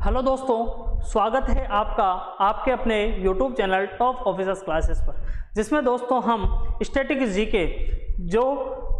Hello दोस्तों, स्वागत है आपका आपके अपने YouTube channel top officers classes पर, जिसमें दोस्तों हम स्टैटिक जीके जो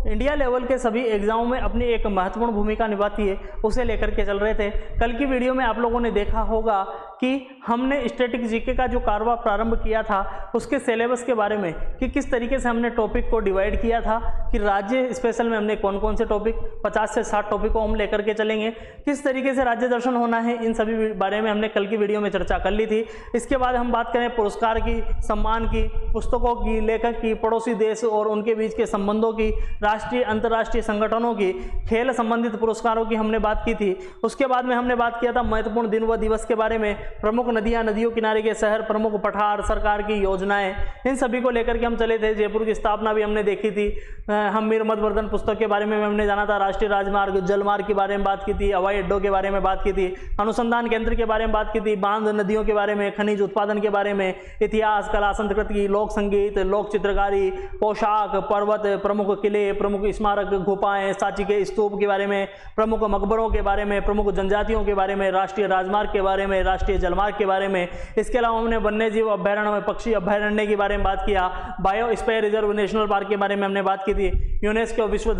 इंडिया लेवल के सभी एग्जामों में अपनी एक महत्वपूर्ण भूमिका निभाती है उसे लेकर के चल रहे थे। कल की वीडियो में आप लोगों ने देखा होगा कि हमने स्टैटिक जीके का जो कारवा प्रारंभ किया था उसके सिलेबस के बारे में कि किस तरीके से हमने टॉपिक को डिवाइड किया था कि राज्य स्पेशल में हमने कौन कौन से टॉपिक 50 से 60 टॉपिक को हम लेकर के चलेंगे, किस तरीके से राज्य दर्शन होना है, इन सभी बारे में हमने कल की वीडियो में चर्चा कर ली थी। इसके बाद हम बात करें पुरस्कार की, सम्मान की, पुस्तकों की, लेखक की, पड़ोसी देश और उनके बीच के संबंधों की, राष्ट्रीय अंतर्राष्ट्रीय संगठनों की, खेल संबंधित पुरस्कारों की हमने बात की थी। उसके बाद में हमने बात किया था महत्वपूर्ण दिन व दिवस के बारे में, प्रमुख नदियां, नदियों किनारे के शहर, प्रमुख पठार, सरकार की योजनाएं, इन सभी को लेकर के हम चले थे। जयपुर की स्थापना भी हमने देखी थी। हम मीर मधवर्धन पुस्तक के बारे में हमने जाना था। राष्ट्रीय राजमार्ग, जलमार्ग के बारे में बात की थी। हवाई अड्डों के बारे में बात की थी। अनुसंधान केंद्र के बारे में बात की थी। बांध नदियों के बारे में, खनिज उत्पादन के बारे में, इतिहास, कला, संस्कृति, लोक संगीत, लोक चित्रकारी, पोशाक, पर्वत, प्रमुख किले, प्रमुख स्मारक, गुफाएं, सांची के स्तूप के बारे में, प्रमुख मकबरों के बारे में, प्रमुख जनजातियों के बारे में, राष्ट्रीय राजमार्ग के बारे में, राष्ट्रीय जलमार्ग के बारे में। इसके अलावा हमने वन्य जीव अभ्यारण्य में पक्षी अभ्यारण्य के बारे में बात किया। बायोस्फीयर रिजर्व नेशनल पार्क के बारे में हमने बात की थी। यूनेस्को विश्व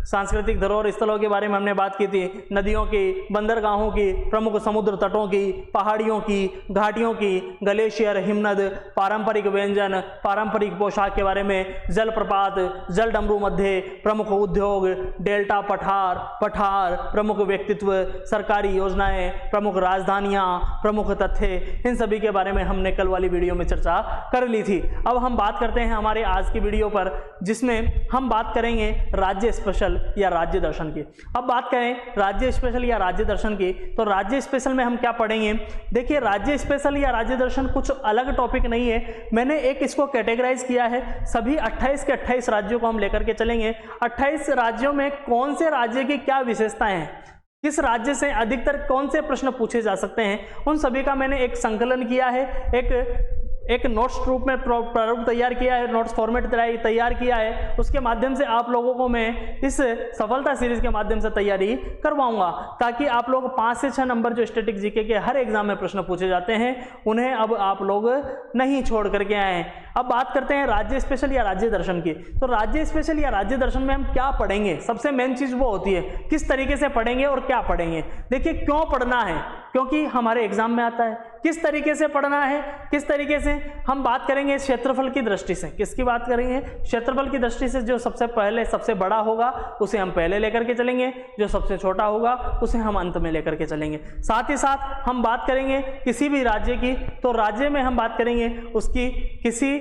सांस्कृतिक धरोहर स्थलों के बारे में हमने बात की थी। नदियों की, बंदरगाहों की, प्रमुख समुद्र तटों की, पहाड़ियों की, घाटियों की, ग्लेशियर, हिमनद, पारंपरिक व्यंजन, पारंपरिक पोशाक के बारे में, जलप्रपात, जल डमरू मध्य, प्रमुख उद्योग, डेल्टा पठार, प्रमुख व्यक्तित्व, सरकारी योजनाएं, प्रमुख राजधानियां, प्रमुख तथ्य, इन सभी के बारे में हमने कल वाली वीडियो में चर्चा कर ली थी। अब हम बात करते हैं हमारे आज की वीडियो पर, जिसमें हम बात करेंगे राज्य स्पेशल या राज्य दर्शन की। अब बात करें राज्य स्पेशल या राज्य दर्शन की, तो राज्य स्पेशल में हम क्या पढ़ेंगे? देखिए, राज्य स्पेशल या राज्य दर्शन कुछ अलग टॉपिक नहीं है। मैंने एक इसको कैटेगराइज किया है। सभी 28 के 28 राज्यों को हम लेकर के चलेंगे। 28 राज्यों में कौन से राज्य की क्या विशेषताएं हैं, किस राज्य से अधिकतर कौन से प्रश्न पूछे जा सकते हैं, उन सभी का मैंने एक संकलन किया है। एक नोट्स रूप में प्रारूप तैयार किया है, नोट्स फॉर्मेट तैयार किया है। उसके माध्यम से आप लोगों को मैं इस सफलता सीरीज के माध्यम से तैयारी करवाऊंगा, ताकि आप लोग 5 से 6 नंबर जो स्टैटिक जीके के हर एग्जाम में प्रश्न पूछे जाते हैं उन्हें अब आप लोग नहीं छोड़ करके आए। अब बात करते हैं राज्य स्पेशल या राज्य दर्शन की। तो राज्य स्पेशल या राज्य दर्शन में हम क्या पढ़ेंगे? सबसे मेन चीज वो होती है किस तरीके से पढ़ेंगे और क्या पढ़ेंगे। देखिए, क्यों पढ़ना है? क्योंकि हमारे एग्जाम में आता है। किस तरीके से पढ़ना है, किस तरीके से हम बात करेंगे क्षेत्रफल की दृष्टि से। किसकी बात करेंगे? क्षेत्रफल की दृष्टि से जो सबसे पहले सबसे बड़ा होगा उसे हम पहले लेकर के चलेंगे, जो सबसे छोटा होगा उसे हम अंत में लेकर के चलेंगे। साथ ही साथ हम बात करेंगे किसी भी राज्य की, तो राज्य में हम बात करेंगे उसकी किसी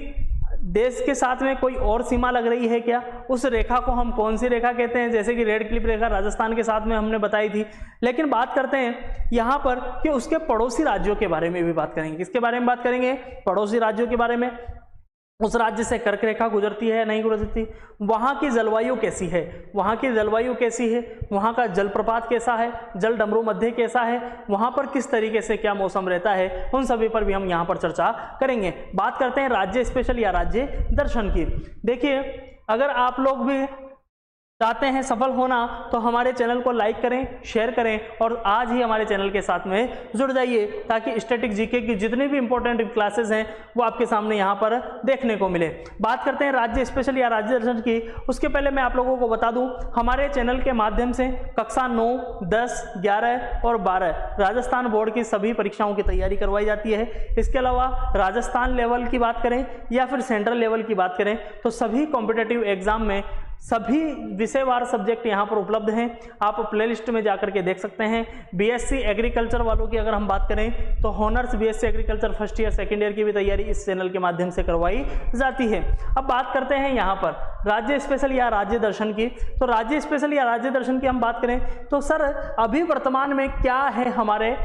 देश के साथ में कोई और सीमा लग रही है क्या, उस रेखा को हम कौन सी रेखा कहते हैं। जैसे कि रेड क्लिप रेखा राजस्थान के साथ में हमने बताई थी। लेकिन बात करते हैं यहाँ पर कि उसके पड़ोसी राज्यों के बारे में भी बात करेंगे। किसके बारे में बात करेंगे? पड़ोसी राज्यों के बारे में। उस राज्य से कर्क रेखा गुजरती है, नहीं गुजरती, वहाँ की जलवायु कैसी है, वहाँ की जलवायु कैसी है, वहाँ का जलप्रपात कैसा है, जल डमरू मध्य कैसा है, वहाँ पर किस तरीके से क्या मौसम रहता है, उन सभी पर भी हम यहाँ पर चर्चा करेंगे। बात करते हैं राज्य स्पेशल या राज्य दर्शन की। देखिए, अगर आप लोग भी चाहते हैं सफल होना तो हमारे चैनल को लाइक करें, शेयर करें और आज ही हमारे चैनल के साथ में जुड़ जाइए, ताकि स्टैटिक जीके की जितनी भी इंपॉर्टेंट क्लासेस हैं वो आपके सामने यहाँ पर देखने को मिले। बात करते हैं राज्य स्पेशल या राज्य दर्शन की। उसके पहले मैं आप लोगों को बता दूं, हमारे चैनल के माध्यम से कक्षा 9, 10, 11 और 12 राजस्थान बोर्ड की सभी परीक्षाओं की तैयारी करवाई जाती है। इसके अलावा राजस्थान लेवल की बात करें या फिर सेंट्रल लेवल की बात करें तो सभी कॉम्पिटेटिव एग्जाम में सभी विषयवार सब्जेक्ट यहाँ पर उपलब्ध हैं। आप प्लेलिस्ट में जाकर के देख सकते हैं। बीएससी एग्रीकल्चर वालों की अगर हम बात करें तो honours BSc agriculture first year second year की भी तैयारी इस चैनल के माध्यम से करवाई जाती है। अब बात करते हैं यहाँ पर राज्य स्पेशल या राज्य दर्शन की। तो राज्य स्पेशल या राज्य दर्शन की हम बात करें तो सर अभी वर्तमान में क्या है हमारे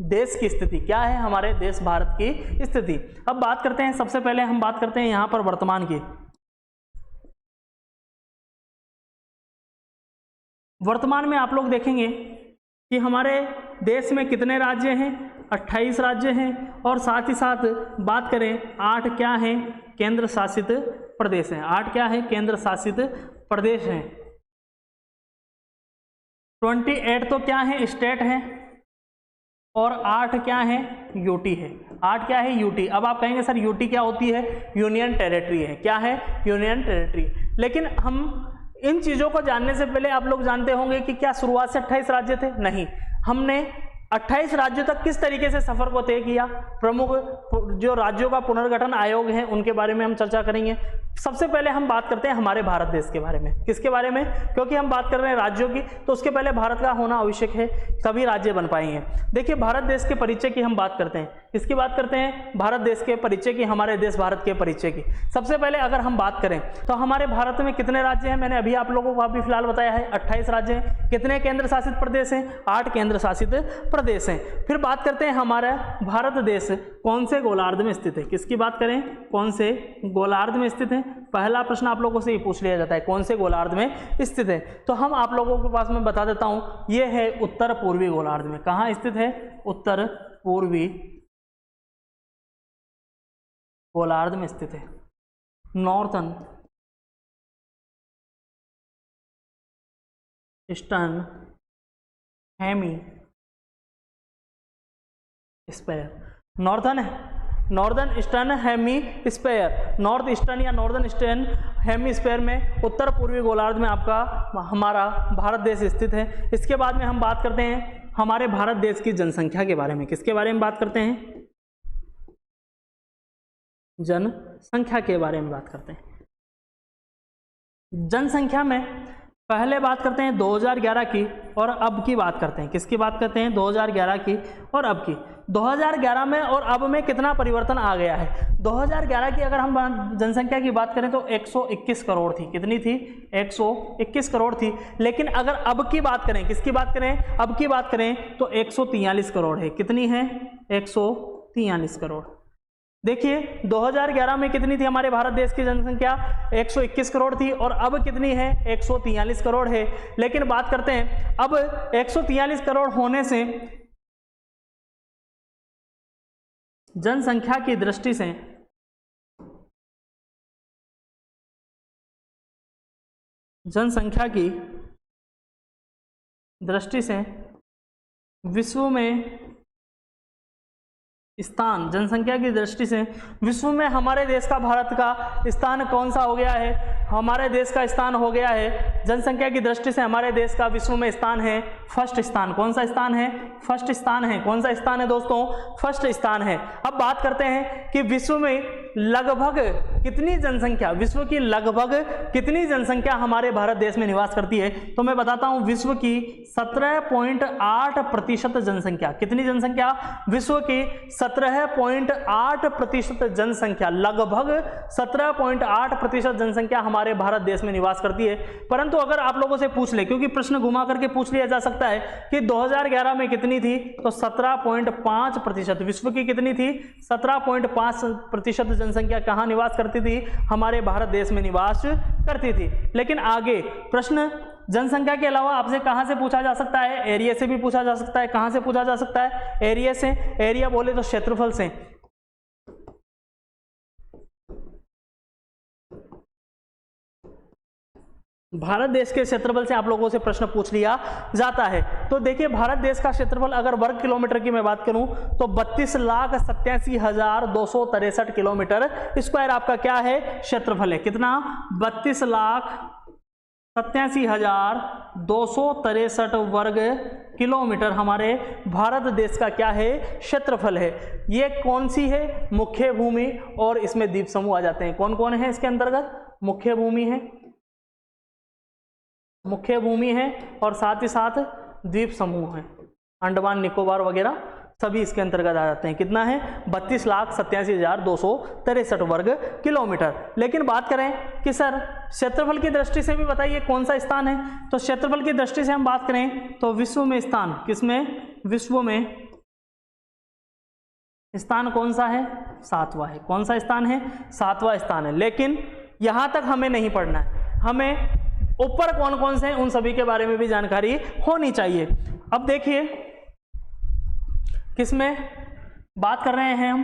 देश की स्थिति, क्या है हमारे देश भारत की स्थिति। अब बात करते हैं, सबसे पहले हम बात करते हैं यहाँ पर वर्तमान की। वर्तमान में आप लोग देखेंगे कि हमारे देश में कितने राज्य हैं? 28 राज्य हैं। और साथ ही साथ बात करें 8 क्या हैं? केंद्र शासित प्रदेश हैं। 8 क्या है? केंद्र शासित प्रदेश हैं। 28 तो क्या है? स्टेट हैं। और 8 क्या है, यूटी है। 8 क्या है, यूटी। अब आप कहेंगे सर यूटी क्या होती है, यूनियन टेरिटरी है। क्या है, यूनियन टेरिटरी। लेकिन हम इन चीज़ों को जानने से पहले आप लोग जानते होंगे कि क्या शुरुआत से 28 राज्य थे? नहीं, हमने 28 राज्यों तक किस तरीके से सफर को तय किया, प्रमुख जो राज्यों का पुनर्गठन आयोग है उनके बारे में हम चर्चा करेंगे। सबसे पहले हम बात करते हैं हमारे भारत देश के बारे में। किसके बारे में? क्योंकि हम बात कर रहे हैं राज्यों की, तो उसके पहले भारत का होना आवश्यक है, तभी राज्य बन पाएंगे। देखिए, भारत देश के परिचय की हम बात करते हैं। किसकी बात करते हैं? भारत देश के परिचय की, हमारे देश भारत के परिचय की। सबसे पहले अगर हम बात करें तो हमारे भारत में कितने राज्य हैं? मैंने अभी आप लोगों को अभी फिलहाल बताया है 28 राज्य हैं। कितने केंद्र शासित प्रदेश हैं? 8 केंद्र शासित प्रदेश हैं। फिर बात करते हैं हमारा भारत देश कौन से गोलार्ध में स्थित है। किसकी बात करें? कौन से गोलार्ध में स्थित है? पहला प्रश्न आप लोगों से ये पूछ लिया जाता है, कौन से गोलार्ध में स्थित है। तो हम आप लोगों के पास में बता देता हूं, ये है उत्तर पूर्वी गोलार्ध में। कहां स्थित है? उत्तर पूर्वी गोलार्ध में स्थित है। Northern eastern hemisphere. Northern eastern hemisphere, north eastern या नॉर्दर्न ईस्टर्न हेमी स्फीयर में उत्तर पूर्वी गोलार्ध में आपका हमारा भारत देश स्थित है। इसके बाद में हम बात करते हैं हमारे भारत देश की जनसंख्या के बारे में। किसके बारे में बात करते हैं? जनसंख्या के बारे में बात करते हैं। जनसंख्या में पहले बात करते हैं 2011 की और अब की बात करते हैं। किसकी बात करते हैं? 2011 की और अब की। 2011 में और अब में कितना परिवर्तन आ गया है? 2011 की अगर हम जनसंख्या की बात करें तो 121 करोड़ थी। कितनी थी? 121 करोड़ थी। लेकिन अगर अब की बात करें, किसकी बात करें? अब की बात करें तो 143 करोड़ है। कितनी है? 143 करोड़। देखिए, 2011 में कितनी थी हमारे भारत देश की जनसंख्या? 121 करोड़ थी और अब कितनी है? 143 करोड़ है। लेकिन बात करते हैं अब 143 करोड़ होने से जनसंख्या की दृष्टि से विश्व में स्थान, जनसंख्या की दृष्टि से विश्व में हमारे देश का, भारत का स्थान कौन सा हो गया है? हमारे देश का स्थान हो गया है, जनसंख्या की दृष्टि से हमारे देश का विश्व में स्थान है फर्स्ट स्थान। कौन सा स्थान है? फर्स्ट स्थान है। कौन सा स्थान है दोस्तों? फर्स्ट स्थान है। अब बात करते हैं कि विश्व में लगभग कितनी जनसंख्या, विश्व की लगभग कितनी जनसंख्या हमारे भारत देश में निवास करती है? तो मैं बताता हूं, विश्व की 17.8% जनसंख्या। कितनी जनसंख्या? विश्व की 17.8% जनसंख्या, लगभग 17.8% जनसंख्या हमारे भारत देश में निवास करती है। परंतु अगर आप लोगों से पूछ ले, क्योंकि प्रश्न घुमा करके पूछ लिया जा सकता है कि 2011 में कितनी थी, तो 17.5%। विश्व की कितनी थी? 17.5% जनसंख्या कहां निवास करती थी? हमारे भारत देश में निवास करती थी। लेकिन आगे प्रश्न जनसंख्या के अलावा आपसे कहां से पूछा जा सकता है? एरिया से भी पूछा जा सकता है। कहां से पूछा जा सकता है? एरिया से। एरिया बोले तो क्षेत्रफल से। भारत देश के क्षेत्रफल से आप लोगों से प्रश्न पूछ लिया जाता है। तो देखिए, भारत देश का क्षेत्रफल अगर वर्ग किलोमीटर की मैं बात करूं तो 32,87,263 किलोमीटर स्क्वायर आपका क्या है? क्षेत्रफल है। कितना? 32,87,263 वर्ग किलोमीटर हमारे भारत देश का क्या है? क्षेत्रफल है। ये कौन सी है? मुख्य भूमि, और इसमें द्वीप समूह आ जाते हैं। कौन कौन है इसके अंतर्गत? मुख्य भूमि है, मुख्य भूमि है और साथ ही साथ द्वीप समूह है, अंडमान निकोबार वगैरह सभी इसके अंतर्गत आ जाते हैं। कितना है? 32,87,263 वर्ग किलोमीटर। लेकिन बात करें कि सर क्षेत्रफल की दृष्टि से भी बताइए कौन सा स्थान है, तो क्षेत्रफल की दृष्टि से हम बात करें तो विश्व में स्थान, किसमें? विश्व में स्थान कौन सा है? 7वां है। कौन सा स्थान है? 7वां स्थान है। लेकिन यहां तक हमें नहीं पढ़ना है, हमें ऊपर कौन कौन से हैं उन सभी के बारे में भी जानकारी होनी चाहिए। अब देखिए, किसमें बात कर रहे हैं हम?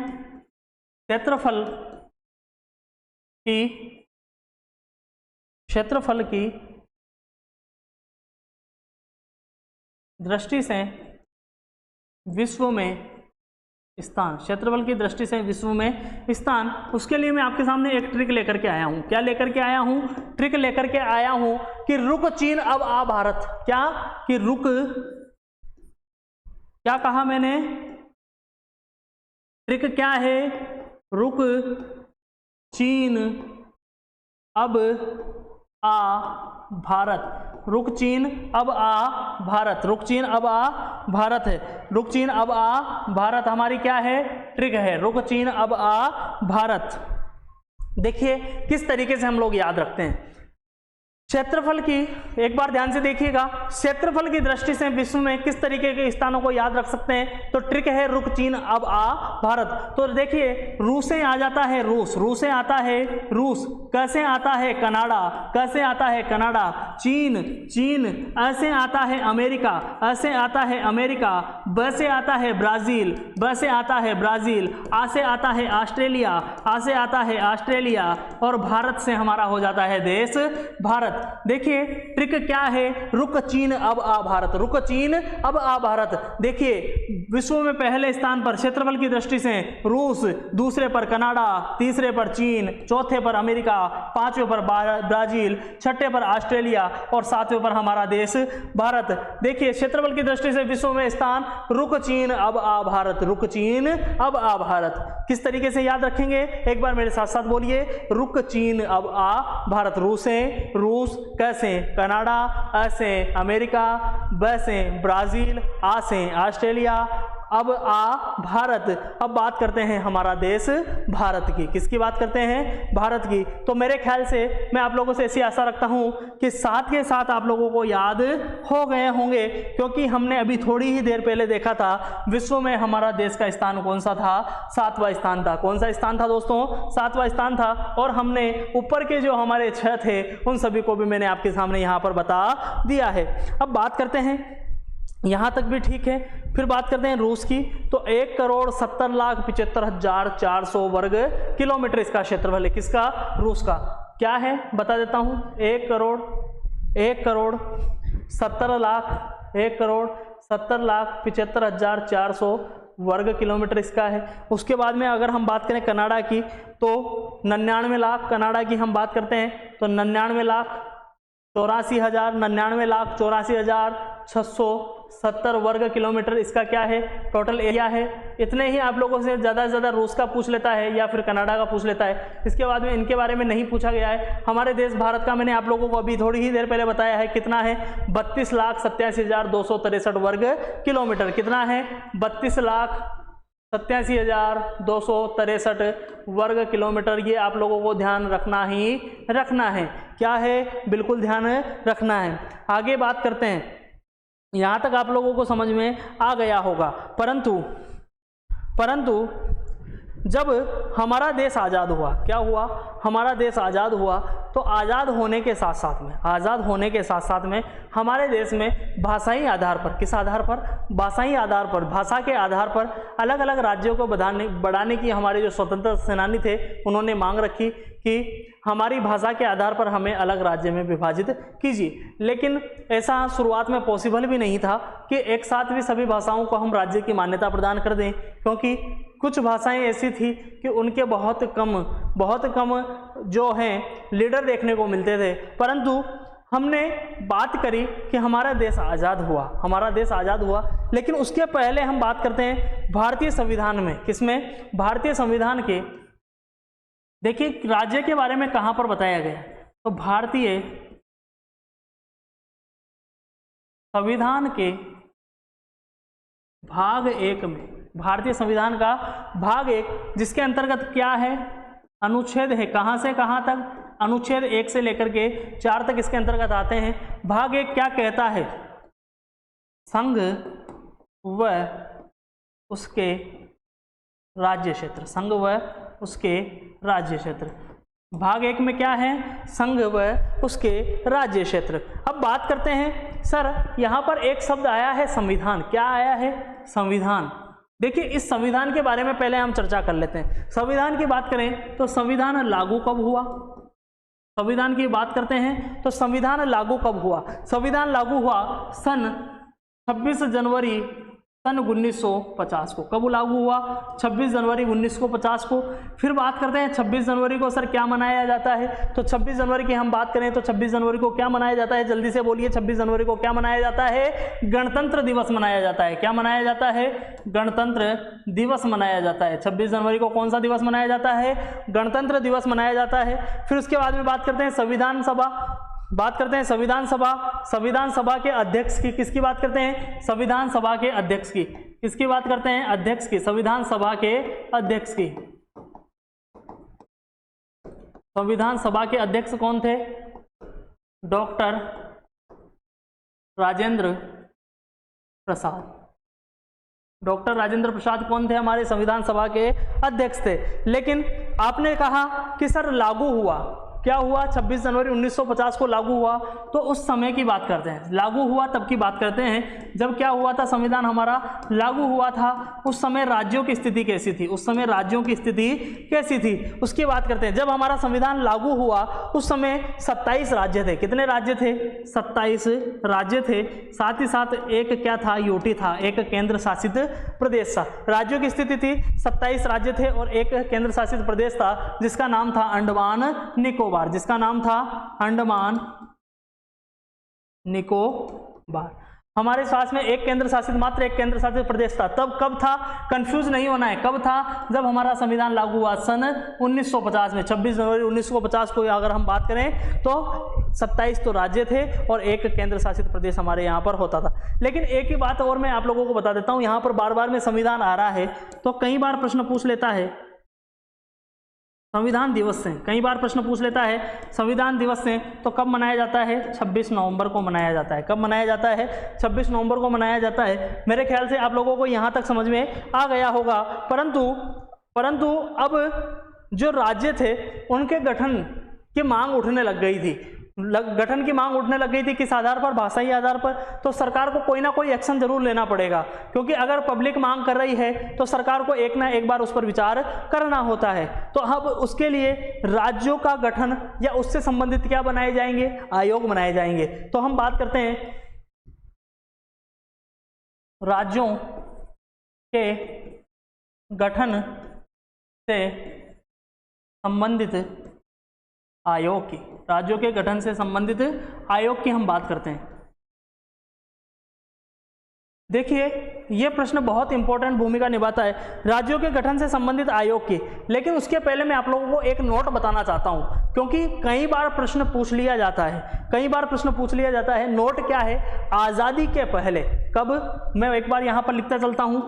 क्षेत्रफल की दृष्टि से विश्व में स्थान, क्षेत्रफल की दृष्टि से विश्व में स्थान, उसके लिए मैं आपके सामने एक ट्रिक लेकर के आया हूं। क्या लेकर के आया हूं? ट्रिक लेकर के आया हूं कि रुक चीन अब आ भारत। क्या? कि रुक, क्या कहा मैंने? ट्रिक क्या है? रुक चीन अब आ भारत। रुक चीन अब आ भारत। रुक चीन अब आ भारत है। रुक चीन अब आ भारत हमारी क्या है? ट्रिक है। रुक चीन अब आ भारत। देखिए किस तरीके से हम लोग याद रखते हैं क्षेत्रफल की, एक बार ध्यान से देखिएगा, क्षेत्रफल की दृष्टि से विश्व में किस तरीके के स्थानों को याद रख सकते हैं। तो ट्रिक है रुक चीन अब आ भारत। तो देखिए रूस से आ जाता है रूस, रूस से आता है रूस, कैसे आता है? कनाडा, कैसे आता है? कनाडा। चीन, चीन, ऐसे आता है अमेरिका, ऐसे आता है अमेरिका। ब से आता है ब्राजील, ब से आता है ब्राजील। आ से आता है ऑस्ट्रेलिया, आ से आता है ऑस्ट्रेलिया। और भारत से हमारा हो जाता है देश भारत। देखिए ट्रिक क्या है? रुक चीन अब आ भारत। रुक चीन अब आ भारत। देखिए विश्व में पहले स्थान पर क्षेत्रफल की दृष्टि से रूस, दूसरे पर कनाडा, तीसरे पर चीन, चौथे पर अमेरिका, पांचवें पर ब्राजील, छठे पर ऑस्ट्रेलिया और सातवें पर हमारा देश भारत। देखिए क्षेत्रफल की दृष्टि से विश्व में स्थान रुक चीन अब आ भारत। रुक चीन अब आ भारत किस तरीके से याद रखेंगे? एक बार मेरे साथ साथ बोलिए, रुक चीन अब आ भारत। रूस, रूस कैसे? कनाडा, ऐसे अमेरिका, वैसे ब्राजील, आ से ऑस्ट्रेलिया, अब आ भारत। अब बात करते हैं हमारा देश भारत की। किसकी बात करते हैं? भारत की। तो मेरे ख्याल से मैं आप लोगों से ऐसी आशा रखता हूं कि साथ के साथ आप लोगों को याद हो गए होंगे, क्योंकि हमने अभी थोड़ी ही देर पहले देखा था विश्व में हमारा देश का स्थान कौन सा था? 7वां स्थान था। कौन सा स्थान था दोस्तों? 7वां स्थान था। और हमने ऊपर के जो हमारे 6 थे उन सभी को भी मैंने आपके सामने यहाँ पर बता दिया है। अब बात करते हैं, यहाँ तक भी ठीक है। फिर बात करते हैं रूस की। तो 1,70,75,400 वर्ग किलोमीटर इसका क्षेत्रफल है। किसका? रूस का। क्या है बता देता हूँ, 1,70,75,400 वर्ग किलोमीटर इसका है। उसके बाद में अगर हम बात करें कनाडा की तो 99 लाख, कनाडा की हम बात करते हैं तो 99,84,670 वर्ग किलोमीटर इसका क्या है? टोटल एरिया है। इतने ही आप लोगों से ज़्यादा से ज़्यादा रूस का पूछ लेता है या फिर कनाडा का पूछ लेता है। इसके बाद में इनके बारे में नहीं पूछा गया है। हमारे देश भारत का मैंने आप लोगों को अभी थोड़ी ही देर पहले बताया है कितना है? 32,87,263 वर्ग किलोमीटर। कितना है? 32,87,263 वर्ग किलोमीटर। ये आप लोगों को ध्यान रखना ही रखना है। क्या है? बिल्कुल ध्यान रखना है। आगे बात करते हैं, यहाँ तक आप लोगों को समझ में आ गया होगा। परंतु जब हमारा देश आज़ाद हुआ, क्या हुआ? हमारा देश आज़ाद हुआ तो आज़ाद होने के साथ साथ में हमारे देश में भाषाई आधार पर, किस आधार पर? भाषाई आधार पर, भाषा के आधार पर अलग अलग राज्यों को बढ़ाने की हमारे जो स्वतंत्र सेनानी थे उन्होंने मांग रखी कि हमारी भाषा के आधार पर हमें अलग राज्य में विभाजित कीजिए। लेकिन ऐसा शुरुआत में पॉसिबल भी नहीं था कि एक साथ भी सभी भाषाओं को हम राज्य की मान्यता प्रदान कर दें, क्योंकि कुछ भाषाएं ऐसी थी कि उनके बहुत कम जो हैं लीडर देखने को मिलते थे। परंतु हमने बात करी कि हमारा देश आज़ाद हुआ, लेकिन उसके पहले हम बात करते हैं भारतीय संविधान में। किसमें? भारतीय संविधान के, देखिए राज्य के बारे में कहाँ पर बताया गया? तो भारतीय संविधान के भाग 1 में, भारतीय संविधान का भाग 1 जिसके अंतर्गत क्या है? अनुच्छेद है। कहाँ से कहाँ तक? अनुच्छेद 1 से लेकर के 4 तक इसके अंतर्गत आते हैं। भाग 1 क्या कहता है? संघ व उसके राज्य क्षेत्र। संघ व उसके राज्य क्षेत्र। भाग 1 में क्या है? संघ व उसके राज्य क्षेत्र। अब बात करते हैं, सर यहाँ पर एक शब्द आया है संविधान। क्या आया है? संविधान। देखिए इस संविधान के बारे में पहले हम चर्चा कर लेते हैं। संविधान की बात करें तो संविधान लागू कब हुआ? संविधान की बात करते हैं तो संविधान लागू कब हुआ? संविधान लागू हुआ सन 26 जनवरी सन 1950 को। कब लागू हुआ? 26 जनवरी 1950 को। फिर बात करते हैं 26 जनवरी को सर क्या मनाया जाता है। तो 26 जनवरी की हम बात करें तो 26 जनवरी को क्या मनाया जाता है, जल्दी से बोलिए। 26 जनवरी को क्या मनाया जाता है? गणतंत्र दिवस मनाया जाता है। क्या मनाया जाता है? गणतंत्र दिवस मनाया जाता है। 26 जनवरी को कौन सा दिवस मनाया जाता है? गणतंत्र दिवस मनाया जाता है। फिर उसके बाद में बात करते हैं संविधान सभा, बात करते हैं संविधान सभा। संविधान सभा के अध्यक्ष की, किसकी बात करते हैं? संविधान सभा के अध्यक्ष की। किसकी बात करते हैं? अध्यक्ष की। संविधान सभा के अध्यक्ष की। संविधान सभा के अध्यक्ष कौन थे? डॉक्टर राजेंद्र प्रसाद। डॉक्टर राजेंद्र प्रसाद कौन थे? हमारे संविधान सभा के अध्यक्ष थे। लेकिन आपने कहा कि सर लागू हुआ, क्या हुआ? 26 जनवरी 1950 को लागू हुआ। तो उस समय की बात करते हैं, लागू हुआ तब की बात करते हैं जब क्या हुआ था, संविधान हमारा लागू हुआ था। उस समय राज्यों की स्थिति कैसी थी? उस समय राज्यों की स्थिति कैसी थी उसकी बात करते हैं। जब हमारा संविधान लागू हुआ उस समय 27 राज्य थे। कितने राज्य थे? 27 राज्य थे। साथ ही साथ एक क्या था? यूटी था, एक केंद्र शासित प्रदेश था। राज्यों की स्थिति थी 27 राज्य थे और एक केंद्र शासित प्रदेश था जिसका नाम था अंडमान निकोबार। जिसका नाम था अंडमान निकोबार। हमारे पास में एक केंद्र शासित, मात्र एक केंद्र शासित प्रदेश था। तब कब था? कंफ्यूज नहीं होना है, कब था? जब हमारा संविधान लागू हुआ सन 1950 में। 26 जनवरी 1950 को अगर हम बात करें तो 27 तो राज्य थे और एक केंद्र शासित प्रदेश हमारे यहाँ पर होता था। लेकिन एक ही बात और मैं आप लोगों को बता देता हूँ, यहाँ पर बार बार में संविधान आ रहा है तो कई बार प्रश्न पूछ लेता है संविधान दिवस से, कई बार प्रश्न पूछ लेता है संविधान दिवस से। तो कब मनाया जाता है? 26 नवंबर को मनाया जाता है। कब मनाया जाता है? 26 नवंबर को मनाया जाता है। मेरे ख्याल से आप लोगों को यहाँ तक समझ में आ गया होगा। परंतु अब जो राज्य थे उनके गठन की मांग उठने लग गई थी। गठन की मांग उठने लग गई थी किस आधार पर? भाषाई आधार पर। तो सरकार को कोई ना कोई एक्शन जरूर लेना पड़ेगा, क्योंकि अगर पब्लिक मांग कर रही है तो सरकार को एक ना एक बार उस पर विचार करना होता है। तो अब उसके लिए राज्यों का गठन या उससे संबंधित क्या बनाए जाएंगे? आयोग बनाए जाएंगे। तो हम बात करते हैं राज्यों के गठन से संबंधित आयोग की। राज्यों के गठन से संबंधित आयोग की हम बात करते हैं। देखिए यह प्रश्न बहुत इंपॉर्टेंट भूमिका निभाता है, राज्यों के गठन से संबंधित आयोग की। लेकिन उसके पहले मैं आप लोगों को एक नोट बताना चाहता हूं, क्योंकि कई बार प्रश्न पूछ लिया जाता है, कई बार प्रश्न पूछ लिया जाता है। नोट क्या है? आजादी के पहले कब? मैं एक बार यहां पर लिखता चलता हूं,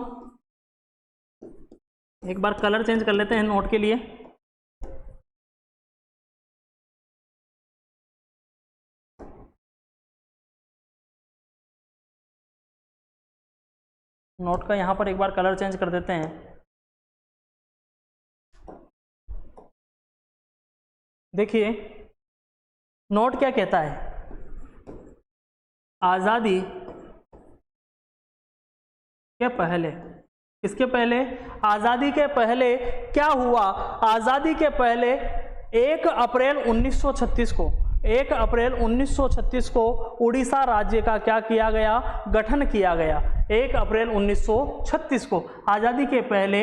एक बार कलर चेंज कर लेते हैं नोट के लिए। नोट का यहां पर एक बार कलर चेंज कर देते हैं। देखिए नोट क्या कहता है? आजादी के पहले, इसके पहले आजादी के पहले क्या हुआ? आजादी के पहले 1 अप्रैल 1936 को, 1 अप्रैल 1936 को उड़ीसा राज्य का क्या किया गया? गठन किया गया। 1 अप्रैल 1936 को, आजादी के पहले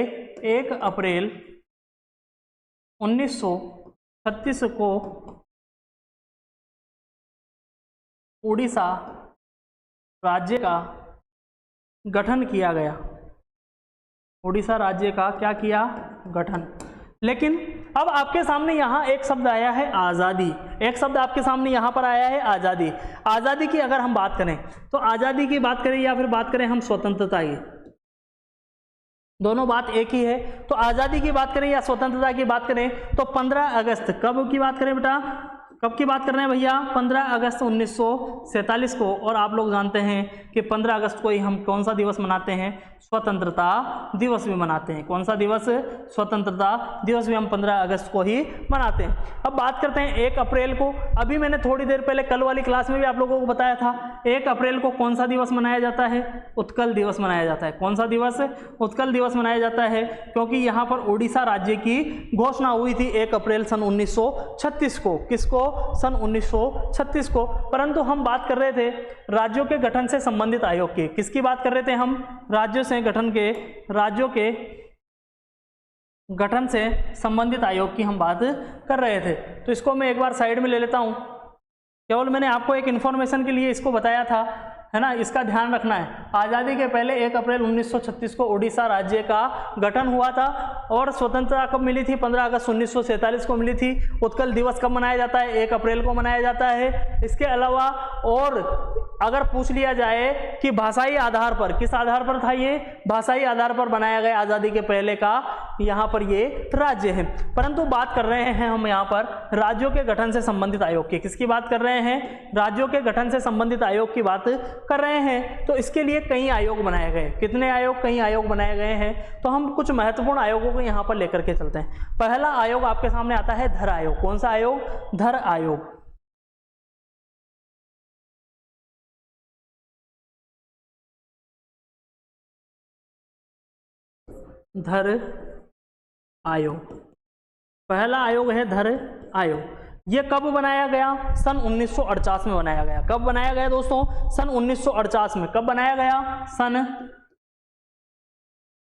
1 अप्रैल 1936 को उड़ीसा राज्य का गठन किया गया। उड़ीसा राज्य का क्या किया? गठन। लेकिन अब आपके सामने यहां एक शब्द आया है आजादी, एक शब्द आपके सामने यहां पर आया है आजादी। आजादी की अगर हम बात करें तो आजादी की बात करें या फिर बात करें हम स्वतंत्रता की, दोनों बात एक ही है। तो आजादी की बात करें या स्वतंत्रता की बात करें तो 15 अगस्त, कब की बात करें बेटा? कब की बात कर रहे हैं भैया? 15 अगस्त 1947 को। और आप लोग जानते हैं कि 15 अगस्त को ही हम कौन सा दिवस मनाते हैं? स्वतंत्रता दिवस भी मनाते हैं। कौन सा दिवस? स्वतंत्रता दिवस भी हम 15 अगस्त को ही मनाते हैं। अब बात करते हैं 1 अप्रैल को। अभी मैंने थोड़ी देर पहले कल वाली क्लास में भी आप लोगों को बताया था 1 अप्रैल को कौन सा दिवस मनाया जाता है? उत्कल दिवस मनाया जाता है। कौन सा दिवस? उत्कल दिवस मनाया जाता है, क्योंकि यहाँ पर उड़ीसा राज्य की घोषणा हुई थी 1 अप्रैल सन 1936 को। किसको? सन 1936 को। परंतु हम बात कर रहे थे राज्यों के गठन से संबंधित आयोग की। किसकी बात कर रहे थे हम? राज्यों के गठन से संबंधित आयोग की हम बात कर रहे थे। तो इसको मैं एक बार साइड में ले लेता हूं। केवल मैंने आपको एक इन्फॉर्मेशन के लिए इसको बताया था, है ना, इसका ध्यान रखना है। आज़ादी के पहले 1 अप्रैल 1936 को उड़ीसा राज्य का गठन हुआ था और स्वतंत्रता कब मिली थी? 15 अगस्त 1947 को मिली थी। उत्कल दिवस कब मनाया जाता है? 1 अप्रैल को मनाया जाता है। इसके अलावा और अगर पूछ लिया जाए कि भाषाई आधार पर, किस आधार पर था ये? भाषाई आधार पर बनाया गया आज़ादी के पहले का यहाँ पर ये राज्य है। परंतु बात कर रहे हैं हम यहाँ पर राज्यों के गठन से संबंधित आयोग की। किसकी बात कर रहे हैं? राज्यों के गठन से संबंधित आयोग की बात कर रहे हैं। तो इसके लिए कई आयोग बनाए गए। कितने आयोग? कई आयोग बनाए गए हैं। तो हम कुछ महत्वपूर्ण आयोगों को यहाँ पर लेकर के चलते हैं। पहला आयोग आपके सामने आता है धर आयोग। कौन सा आयोग? धर आयोग। धर आयोग पहला आयोग है धर आयोग। ये कब बनाया गया? सन 1948 में बनाया गया। कब बनाया गया दोस्तों? सन 1948 में। कब बनाया गया? सन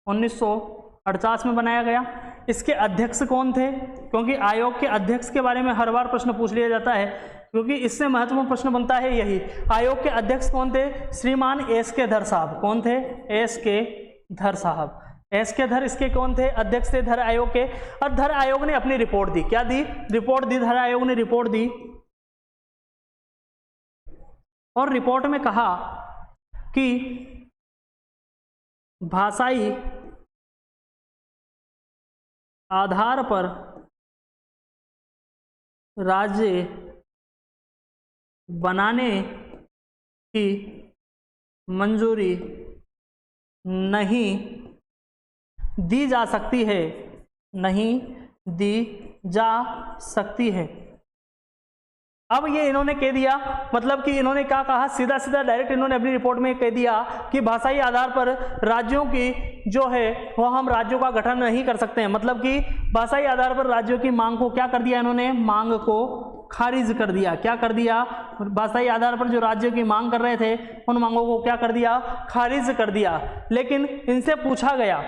1948 में बनाया गया। इसके अध्यक्ष कौन थे? क्योंकि आयोग के अध्यक्ष के बारे में हर बार प्रश्न पूछ लिया जाता है, क्योंकि इससे महत्वपूर्ण प्रश्न बनता है यही। आयोग के अध्यक्ष कौन थे? श्रीमान एस के धर साहब। कौन थे? एस के धर साहब। एस के धर इसके कौन थे? अध्यक्ष थे धर आयोग के। और धर आयोग ने अपनी रिपोर्ट दी। क्या दी? रिपोर्ट दी। धर आयोग ने रिपोर्ट दी और रिपोर्ट में कहा कि भाषाई आधार पर राज्य बनाने की मंजूरी नहीं दी जा सकती है, नहीं दी जा सकती है। अब ये इन्होंने कह दिया, मतलब कि इन्होंने क्या कहा? सीधा सीधा डायरेक्ट इन्होंने अपनी रिपोर्ट में कह दिया कि भाषाई आधार पर राज्यों की जो है वो हम राज्यों का गठन नहीं कर सकते हैं। मतलब कि भाषाई आधार पर राज्यों की मांग को क्या कर दिया इन्होंने? मांग को खारिज कर दिया। क्या कर दिया? भाषाई आधार पर जो राज्यों की मांग कर रहे थे उन मांगों को क्या कर दिया? खारिज कर दिया। लेकिन इनसे पूछा गया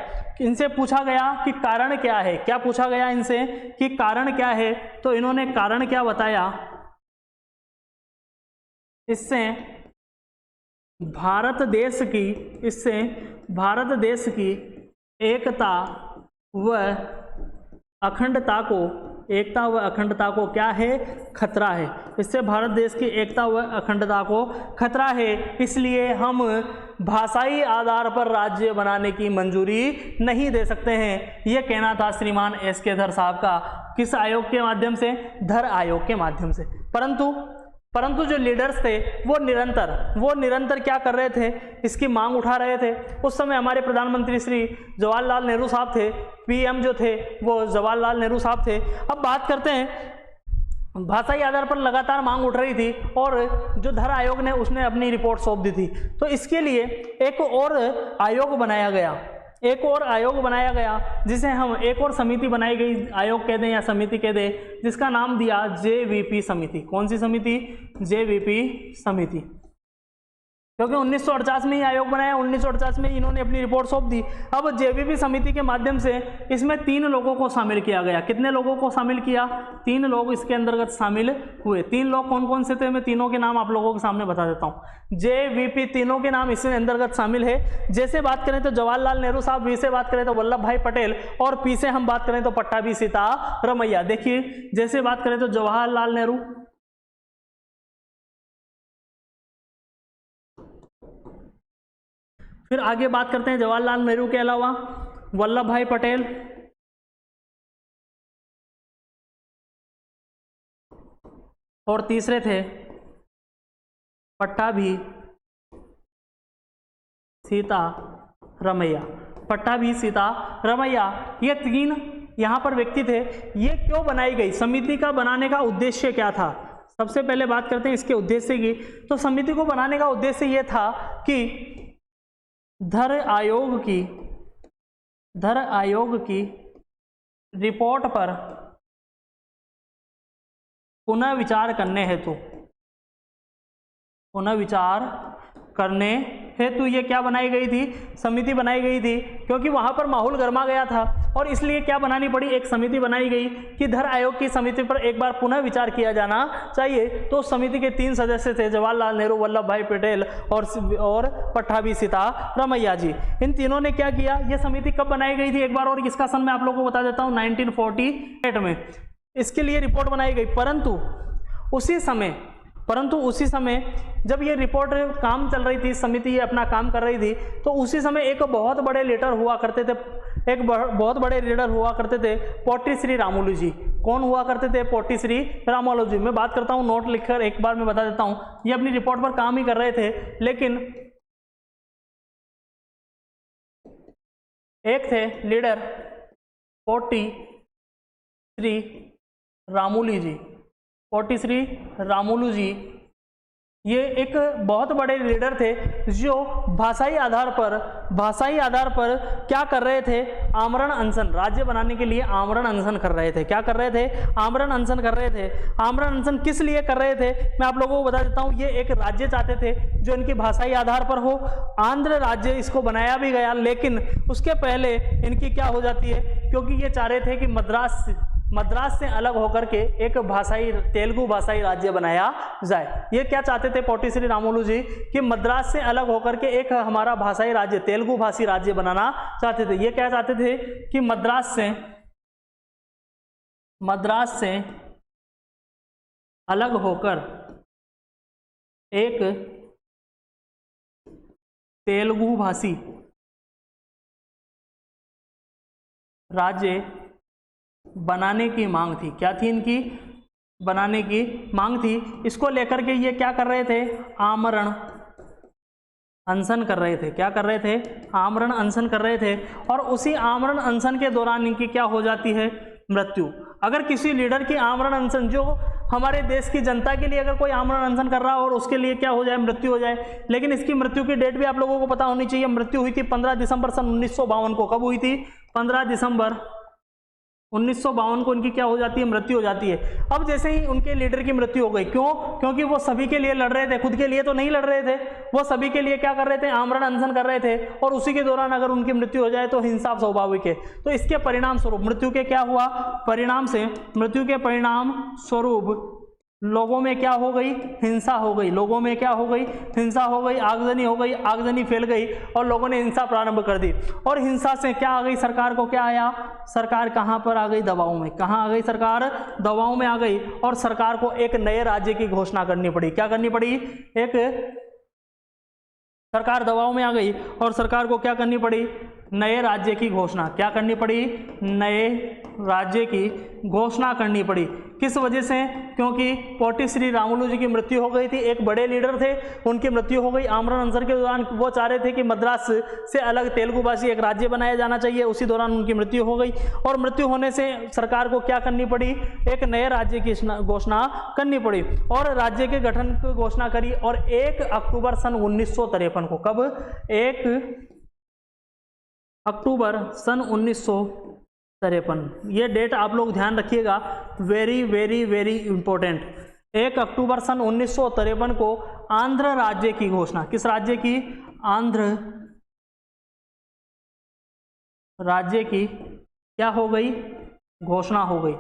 कि कारण क्या है? क्या पूछा गया इनसे कि कारण क्या है? तो इन्होंने कारण क्या बताया? इससे भारत देश की एकता व अखंडता को क्या है? खतरा है। इससे भारत देश की एकता व अखंडता को खतरा है। इसलिए हम भाषाई आधार पर राज्य बनाने की मंजूरी नहीं दे सकते हैं। यह कहना था श्रीमान एस के धर साहब का। किस आयोग के माध्यम से? धर आयोग के माध्यम से। परंतु जो लीडर्स थे वो निरंतर क्या कर रहे थे? इसकी मांग उठा रहे थे। उस समय हमारे प्रधानमंत्री श्री जवाहरलाल नेहरू साहब थे। पीएम जो थे वो जवाहरलाल नेहरू साहब थे। अब बात करते हैं, भाषाई आधार पर लगातार मांग उठ रही थी और जो धर आयोग ने उसने अपनी रिपोर्ट सौंप दी थी। तो इसके लिए एक और आयोग बनाया गया, जिसे हम एक और समिति बनाई गई, आयोग कह दें या समिति कह दें, जिसका नाम दिया जेवीपी समिति। कौन सी समिति? जेवीपी समिति। क्योंकि 1948 में ही आयोग बनाया, 1948 में इन्होंने अपनी रिपोर्ट सौंप दी। अब जेवीपी समिति के माध्यम से इसमें 3 लोगों को शामिल किया गया। कितने लोगों को शामिल किया? 3 लोग इसके अंतर्गत शामिल हुए। 3 लोग कौन कौन से थे? मैं तीनों के नाम आप लोगों के सामने बता देता हूँ। जेवीपी तीनों के नाम इसके अंतर्गत शामिल है। जैसे बात करें तो जवाहरलाल नेहरू साहब, बी से बात करें तो वल्लभ भाई पटेल, और पी से हम बात करें तो पट्टाभी सीतारमैया। देखिए, जैसे बात करें तो जवाहरलाल नेहरू, फिर आगे बात करते हैं जवाहरलाल नेहरू के अलावा वल्लभ भाई पटेल, और तीसरे थे पट्टाभी सीतारमैया। पट्टाभी सीतारमैया, ये 3 यहाँ पर व्यक्ति थे। ये क्यों बनाई गई? समिति का बनाने का उद्देश्य क्या था? सबसे पहले बात करते हैं इसके उद्देश्य की। तो समिति को बनाने का उद्देश्य ये था कि धर आयोग की रिपोर्ट पर पुनः विचार करने हेतु ये क्या बनाई गई थी, समिति बनाई गई थी, क्योंकि वहां पर माहौल गर्मा गया था और इसलिए क्या बनानी पड़ी, एक समिति बनाई गई कि धर आयोग की समिति पर एक बार पुनः विचार किया जाना चाहिए। तो समिति के 3 सदस्य थे, जवाहरलाल नेहरू, वल्लभ भाई पटेल और पट्टाभी सीतारामैया जी। इन तीनों ने क्या किया, यह समिति कब बनाई गई थी एक बार और इसका सन मैं आप लोगों को बता देता हूँ, 1948 में इसके लिए रिपोर्ट बनाई गई। परंतु उसी समय जब ये रिपोर्ट काम चल रही थी, समिति ये अपना काम कर रही थी, तो उसी समय एक बहुत बड़े लीडर हुआ करते थे, पोटी श्री रामुलू जी। कौन हुआ करते थे, पोटी श्री रामुलू जी। मैं बात करता हूँ, नोट लिखकर एक बार मैं बता देता हूँ। ये अपनी रिपोर्ट पर काम ही कर रहे थे, लेकिन एक थे लीडर पोटी श्री रामुलू जी। ये एक बहुत बड़े लीडर थे जो भाषाई आधार पर क्या कर रहे थे, आमरण अनशन, राज्य बनाने के लिए आमरण अनशन कर रहे थे। क्या कर रहे थे, आमरण अनशन कर रहे थे। आमरण अनशन किस लिए कर रहे थे, मैं आप लोगों को बता देता हूँ। ये एक राज्य चाहते थे जो इनकी भाषाई आधार पर हो। आंध्र राज्य इसको बनाया भी गया, लेकिन उसके पहले इनकी क्या हो जाती है, क्योंकि ये चाह रहे थे कि मद्रास से अलग होकर के एक तेलुगु भाषाई राज्य बनाया जाए। ये क्या चाहते थे पोटी श्री रामुलू जी, कि मद्रास से अलग होकर के एक हमारा भाषाई राज्य, तेलुगु भाषी राज्य बनाना चाहते थे। ये क्या चाहते थे कि मद्रास से अलग होकर एक तेलुगु भाषी राज्य बनाने की मांग थी। क्या थी इनकी, बनाने की मांग थी। इसको लेकर के ये क्या कर रहे थे, आमरण अनशन कर रहे थे। क्या कर रहे थे, आमरण अनशन कर रहे थे। और उसी आमरण अनशन के दौरान इनकी क्या हो जाती है, मृत्यु। अगर किसी लीडर की आमरण अनशन, जो हमारे देश की जनता के लिए अगर कोई आमरण अनशन कर रहा हो और उसके लिए क्या हो जाए, मृत्यु हो जाए। लेकिन इसकी मृत्यु की डेट भी आप लोगों को पता होनी चाहिए। मृत्यु हुई थी 15 दिसंबर सन 1952 को। कब हुई थी, 15 दिसंबर 1952 को इनकी क्या हो जाती है, मृत्यु हो जाती है। अब जैसे ही उनके लीडर की मृत्यु हो गई, क्यों, क्योंकि वो सभी के लिए लड़ रहे थे, खुद के लिए तो नहीं लड़ रहे थे, वो सभी के लिए क्या कर रहे थे, आमरण अनशन कर रहे थे। और उसी के दौरान अगर उनकी मृत्यु हो जाए तो हिंसा स्वाभाविक है। तो इसके परिणाम स्वरूप मृत्यु के क्या हुआ, मृत्यु के परिणाम स्वरूप लोगों में क्या हो गई, हिंसा हो गई। लोगों में क्या हो गई, हिंसा हो गई, आगजनी हो गई, आगजनी फैल गई और लोगों ने हिंसा प्रारंभ कर दी। और हिंसा से क्या आ गई, सरकार को क्या आया, सरकार कहां पर आ गई, दबाव में। कहां आ गई सरकार, दबाव में आ गई। और सरकार को एक नए राज्य की घोषणा करनी पड़ी। क्या करनी पड़ी, एक सरकार दबाव में आ गई और सरकार को क्या करनी पड़ी, नए राज्य की घोषणा। क्या करनी पड़ी, नए राज्य की घोषणा करनी पड़ी। किस वजह से, क्योंकि पोटी श्री रामुलू जी की मृत्यु हो गई थी। एक बड़े लीडर थे, उनकी मृत्यु हो गई आमरण अनशन के दौरान। वो चाह रहे थे कि मद्रास से अलग तेलुगु भाषी एक राज्य बनाया जाना चाहिए। उसी दौरान उनकी मृत्यु हो गई और मृत्यु होने से सरकार को क्या करनी पड़ी, एक नए राज्य की घोषणा करनी पड़ी। और राज्य के गठन की घोषणा करी। और 1 अक्टूबर सन 1953 को, कब, 1 अक्टूबर सन 1953, ये डेट आप लोग ध्यान रखिएगा, वेरी वेरी वेरी इंपॉर्टेंट। 1 अक्टूबर सन 1953 को आंध्र राज्य की घोषणा, किस राज्य की, आंध्र राज्य की क्या हो गई, घोषणा हो गई।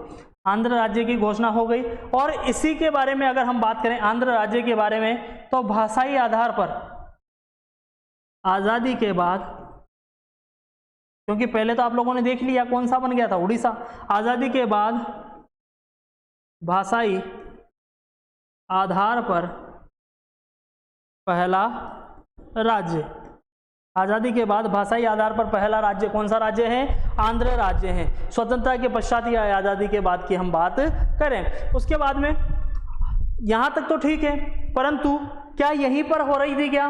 आंध्र राज्य की घोषणा हो गई। और इसी के बारे में अगर हम बात करें आंध्र राज्य के बारे में, तो भाषाई आधार पर आजादी के बाद, क्योंकि पहले तो आप लोगों ने देख लिया कौन सा बन गया था, उड़ीसा। आजादी के बाद भाषाई आधार पर पहला राज्य, आजादी के बाद भाषाई आधार पर पहला राज्य कौन सा राज्य है, आंध्र राज्य है। स्वतंत्रता के पश्चात या आजादी के बाद की हम बात करें। उसके बाद में यहां तक तो ठीक है, परंतु क्या यहीं पर हो रही थी क्या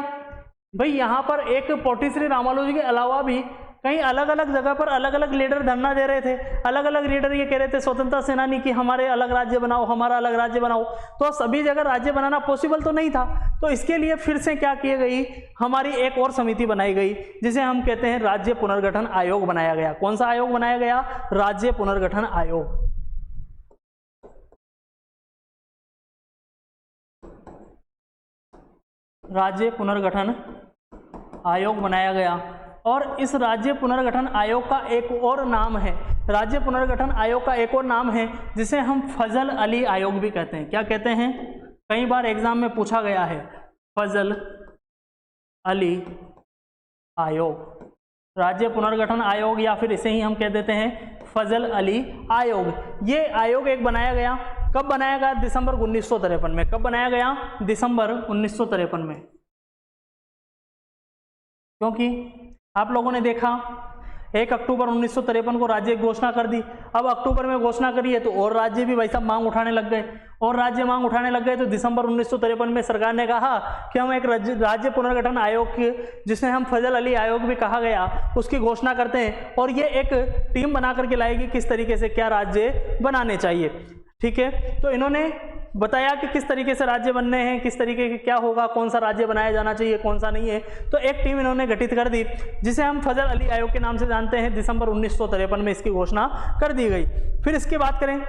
भाई, यहां पर एक पोटी श्री रामुलू जी के अलावा भी कहीं अलग अलग जगह पर अलग अलग लीडर धरना दे रहे थे। अलग अलग लीडर ये कह रहे थे स्वतंत्रता सेनानी कि हमारे अलग राज्य बनाओ, हमारा अलग राज्य बनाओ। तो सभी जगह राज्य बनाना पॉसिबल तो नहीं था। तो इसके लिए फिर से क्या किए गई, हमारी एक और समिति बनाई गई जिसे हम कहते हैं राज्य पुनर्गठन आयोग बनाया गया। कौन सा आयोग बनाया गया, राज्य पुनर्गठन आयोग। राज्य पुनर्गठन आयोग बनाया गया। और इस राज्य पुनर्गठन आयोग का एक और नाम है, राज्य पुनर्गठन आयोग का एक और नाम है जिसे हम फजल अली आयोग भी कहते हैं। क्या कहते हैं? कई बार एग्जाम में पूछा गया है, फजल अली आयोग, राज्य पुनर्गठन आयोग, या फिर इसे ही हम कह देते हैं फजल अली आयोग। ये आयोग एक बनाया गया, कब बनाया गया? दिसंबर 1953 में। कब बनाया गया? दिसंबर 1953 में। क्योंकि आप लोगों ने देखा 1 अक्टूबर 1953 को राज्य की घोषणा कर दी। अब अक्टूबर में घोषणा करी है तो और राज्य भी भाई साहब मांग उठाने लग गए, और राज्य मांग उठाने लग गए। तो दिसंबर 1953 में सरकार ने कहा कि हम एक राज्य पुनर्गठन आयोग की, जिसे हम फजल अली आयोग भी कहा गया, उसकी घोषणा करते हैं और ये एक टीम बना करके लाएगी किस तरीके से क्या राज्य बनाने चाहिए। ठीक है, तो इन्होंने बताया कि किस तरीके से राज्य बनने हैं, किस तरीके के क्या होगा, कौन सा राज्य बनाया जाना चाहिए, कौन सा नहीं है। तो एक टीम इन्होंने गठित कर दी जिसे हम फजल अली आयोग के नाम से जानते हैं। दिसंबर 1953 में इसकी घोषणा कर दी गई। फिर इसकी बात करें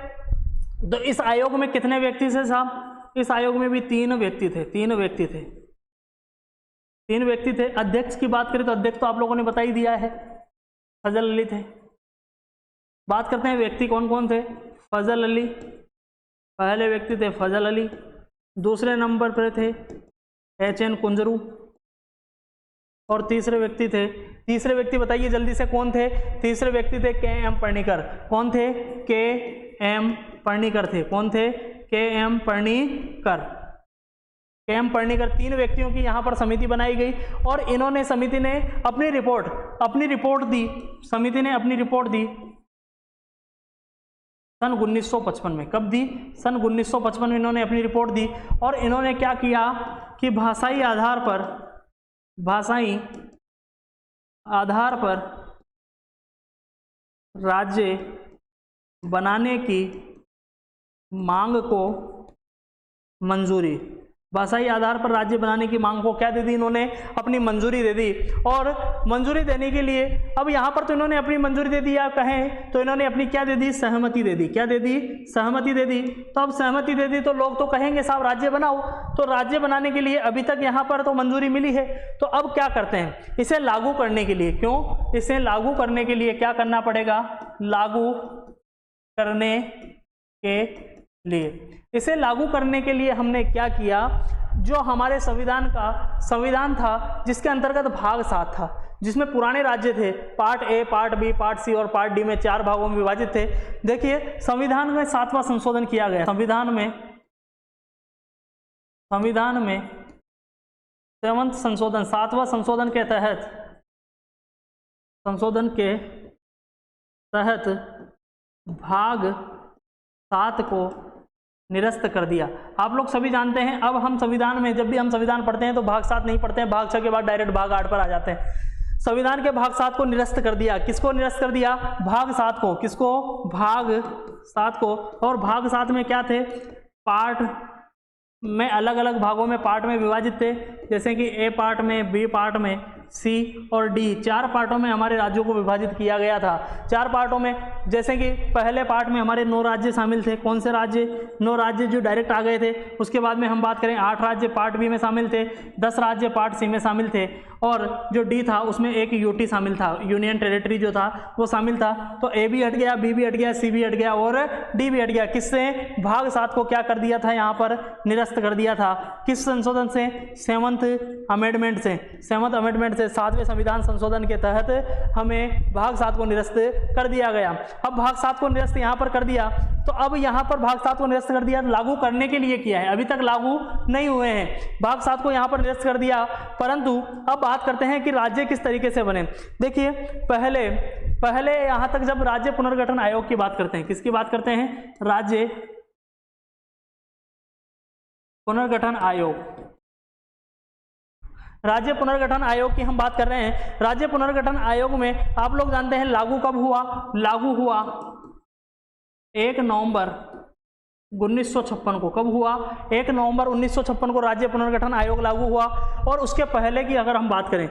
तो इस आयोग में कितने व्यक्ति थे साहब? इस आयोग में भी 3 व्यक्ति थे। 3 व्यक्ति थे। अध्यक्ष की बात करें तो अध्यक्ष तो आप लोगों ने बता ही दिया है, फजल अली थे। बात करते हैं व्यक्ति कौन कौन थे। फजल अली पहले व्यक्ति थे, फजल अली। दूसरे नंबर पर थे HN कुंजरू, और तीसरे व्यक्ति बताइए जल्दी से कौन थे? तीसरे व्यक्ति थे KM पर्णिकर। कौन थे? KM पर्णिकर थे। कौन थे? KM पर्णिकर। KM पर्णिकर 3 व्यक्तियों की यहाँ पर समिति बनाई गई और इन्होंने, समिति ने अपनी रिपोर्ट दी। समिति ने अपनी रिपोर्ट दी सन 1955 में। कब दी? सन 1955 में इन्होंने अपनी रिपोर्ट दी। और इन्होंने क्या किया कि भाषाई आधार पर राज्य बनाने की मांग को मंजूरी, भाषाई आधार पर राज्य बनाने की मांग को क्या दे दी? इन्होंने अपनी मंजूरी दे दी। और मंजूरी देने के लिए अब यहाँ पर तो इन्होंने अपनी मंजूरी दे दी, या कहें तो इन्होंने अपनी क्या दे दी? सहमति दे दी। क्या दे दी? सहमति दे दी। तो अब सहमति दे दी तो लोग तो कहेंगे साहब राज्य बनाओ। तो राज्य बनाने के लिए अभी तक यहाँ पर तो मंजूरी मिली है, तो अब क्या करते हैं? इसे लागू करने के लिए, क्यों? इसे लागू करने के लिए क्या करना पड़ेगा? लागू करने के लिए, इसे लागू करने के लिए हमने क्या किया? जो हमारे संविधान था जिसके अंतर्गत भाग 7 था, जिसमें पुराने राज्य थे, part A, part B, part C और पार्ट डी में 4 भागों में विभाजित थे। देखिए संविधान में 7वां संशोधन किया गया। संविधान में 7वां संशोधन, 7वां संशोधन के तहत भाग 7 को निरस्त कर दिया। आप लोग सभी जानते हैं, अब हम संविधान में, जब भी हम संविधान पढ़ते हैं तो भाग 7 नहीं पढ़ते हैं, भाग 6 के बाद डायरेक्ट भाग 8 पर आ जाते हैं। संविधान के भाग 7 को निरस्त कर दिया। किसको निरस्त कर दिया? भाग 7 को। किसको? भाग 7 को। और भाग 7 में क्या थे? पार्ट में, अलग अलग भागों में, पार्ट में विभाजित थे, जैसे कि ए पार्ट में, बी पार्ट में, सी और डी, 4 पार्टों में हमारे राज्यों को विभाजित किया गया था। 4 पार्टों में, जैसे कि पहले पार्ट में हमारे 9 राज्य शामिल थे। कौन से राज्य? 9 राज्य जो डायरेक्ट आ गए थे। उसके बाद में हम बात करें 8 राज्य पार्ट बी में शामिल थे, 10 राज्य पार्ट सी में शामिल थे, और जो डी था उसमें एक यूटी शामिल था, यूनियन टेरिटरी जो था वो शामिल था। तो ए भी हट गया, बी भी हट गया, सी भी हट गया और डी भी हट गया। किससे? भाग 7 को क्या कर दिया था? यहाँ पर निरस्त कर दिया था। किस संशोधन से? 7th अमेंडमेंट से। 7th अमेंडमेंट से, 7वें संविधान संशोधन के तहत हमें भाग 7 को निरस्त कर दिया गया। अब भाग 7 को निरस्त यहाँ पर कर दिया, तो अब यहाँ पर भाग 7 को निरस्त कर दिया, लागू करने के लिए किया है, अभी तक लागू नहीं हुए हैं। भाग 7 को यहाँ पर निरस्त कर दिया, परंतु अब बात करते हैं कि राज्य किस तरीके से बने। देखिए पहले यहाँ तक जब राज्य पुनर्गठन आयोग की बात करते हैं, किसकी बात करते हैं? राज्य पुनर्गठन आयोग। राज्य पुनर्गठन आयोग की हम बात कर रहे हैं। राज्य पुनर्गठन आयोग में आप लोग जानते हैं लागू कब हुआ? लागू हुआ 1 नवंबर 1956 को कब हुआ? 1 नवंबर 1956 को राज्य पुनर्गठन आयोग लागू हुआ। और उसके पहले की अगर हम बात करें,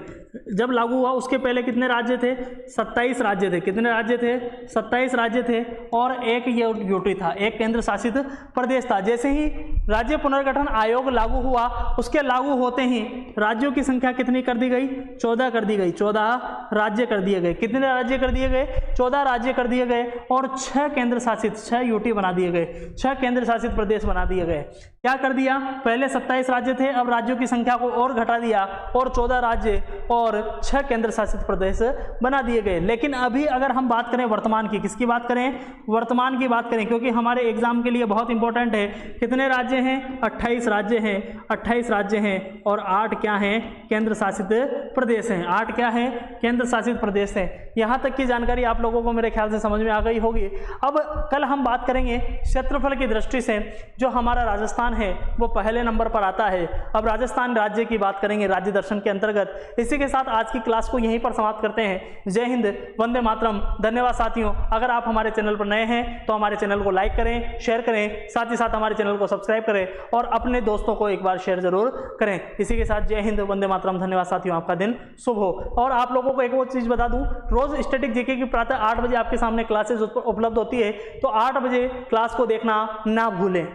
जब लागू हुआ उसके पहले कितने राज्य थे? 27 राज्य थे। कितने राज्य थे? 27 राज्य थे और एक यूटी था, एक केंद्र शासित प्रदेश था। जैसे ही राज्य पुनर्गठन आयोग लागू हुआ, उसके लागू होते ही राज्यों की संख्या कितनी कर दी गई? 14 कर दी गई। 14 राज्य कर दिए गए। कितने राज्य कर दिए गए? 14 राज्य कर दिए गए और 6 केंद्र शासित, 6 यूटी बना दिए गए, 6 केंद्र शासित प्रदेश बना दिए गए। क्या कर दिया? पहले 27 राज्य थे, अब राज्यों की संख्या को और घटा दिया और 14 राज्य और 6 केंद्र शासित प्रदेश बना दिए गए। लेकिन अभी अगर हम बात करें वर्तमान की, किसकी बात करें? वर्तमान की बात करें, क्योंकि हमारे एग्जाम के लिए बहुत इंपॉर्टेंट है। कितने राज्य हैं? 28 राज्य हैं। 28 राज्य हैं और 8 क्या हैं? केंद्र शासित प्रदेश हैं। 8 क्या हैं? केंद्र शासित प्रदेश हैं। यहाँ तक की जानकारी आप लोगों को मेरे ख्याल से समझ में आ गई होगी। अब कल हम बात करेंगे क्षेत्रफल की दृष्टि से जो हमारा राजस्थान है वो पहले नंबर पर आता है। अब राजस्थान राज्य की बात करेंगे राज्य दर्शन के अंतर्गत। इसी के साथ आज की क्लास को यहीं पर समाप्त करते हैं। जय हिंद, वंदे मातरम। धन्यवाद साथियों। अगर आप हमारे चैनल पर नए हैं तो हमारे चैनल को लाइक करें, शेयर करें, साथ ही साथ हमारे चैनल को सब्सक्राइब करें और अपने दोस्तों को एक बार शेयर जरूर करें। इसी के साथ जय हिंद, वंदे मातरम। धन्यवाद साथियों, आपका दिन शुभ हो। और आप लोगों को एक और चीज बता दूं, रोज स्टैटिक जीके की प्रातः 8 बजे आपके सामने क्लासेस उपलब्ध होती है, तो 8 बजे क्लास को देखना ना भूलें।